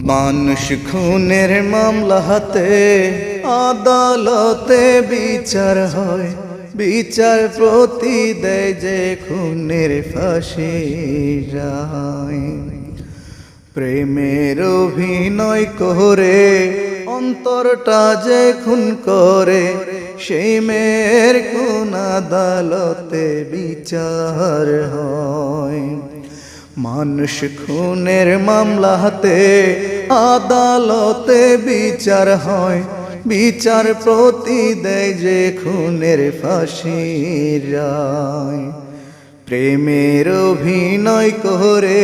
মানুষ খুনের মামলাতে আদালতে বিচার হয়, বিচার প্রতি দেয় যে খুনের ফাঁসি যায়। প্রেমের অভিনয় করে অন্তরটা যে খুন করে, সেই মেয়ের কোন আদালতে বিচার হয়। মানুষ খুনের মামলাতে আদালতে বিচার হয়, বিচার প্রতি দেয় যে খুনের ফাঁসি যায়। প্রেমের অভিনয় করে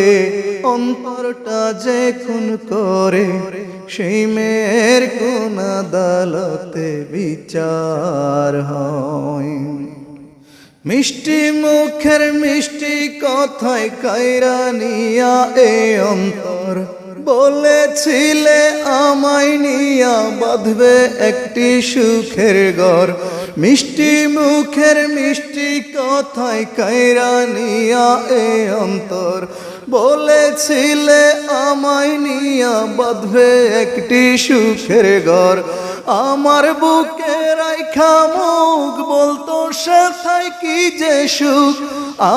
অন্তরটা যে খুন করে, সেই মেয়ের কোন আদালতে বিচার হয়। মিষ্টি মুখের মিষ্টি কথায় কায়রা নিয়া এ অন্তর, বলেছিলে আমায় নিয়া বাঁধবে একটি সুখের ঘর। মিষ্টি মুখের মিষ্টি কথায় কায়রা নিয়া এ অন্তর, বলেছিলে আমায় নিয়া বাঁধবে একটি সুখের ঘর। আমার বুকে রাইখা মুখ বলতো সেথায় কি যে সুখ,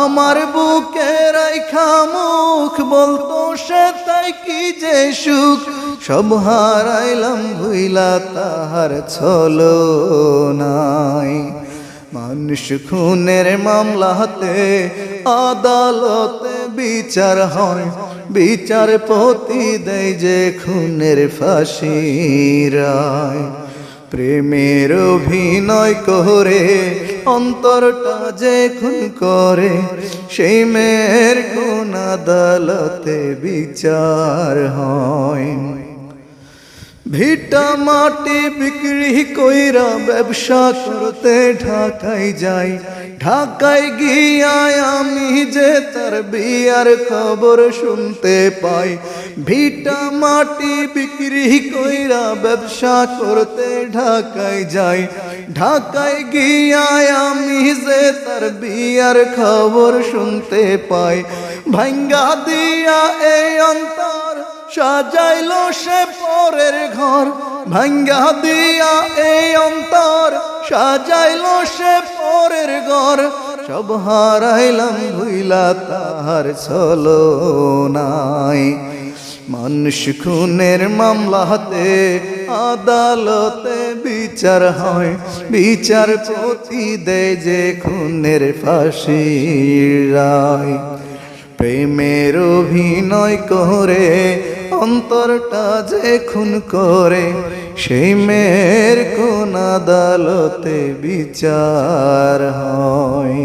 আমার বুকে রাইখা মুখ বলতো সেথায় কি যে সুখ। সব হারাইলাম ভুইলা তাহার ছলনায়। মানুষ খুনের মামলাতে আদালতে বিচার হয়, বিচার প্রতি দেয় যে খুনের ফাঁসি রায়। প্রেমের অভিনয় করে অন্তরটা যে খুন করে, সেই মেয়ের কোন আদালতে বিচার হয়। ভিটা মাটি বিক্রি কইরা ব্যবসা করতে ঢাকায় যাই। ঢাকায় গিয়া আমি যে তার বিয়ার খবর শুনতে পাই। ভিটা মাটি বিক্রি কইরা ব্যবসা করতে ঢাকায় যাই। ঢাকায় গিয়া আমি যে তার বিয়ার খবর শুনতে পাই। ভাঙ্গা দিয়া এই অন্তর সাজাইলো সে পরের ঘর। ভাঙ্গা দিয়া এই অন্তর সাজাইলো সে পরের ঘর। সব হারাইলাম ভুইলা তাহার ছলনায়। মানুষ খুনের মামলাতে আদালতে বিচার হয়, বিচার প্রতি দেয় যে খুনের ফাঁসি রায়। প্রেমের অভিনয় করে অন্তরটা যে খুন করে, সেই মেয়ের কোন আদালতে বিচার হয়।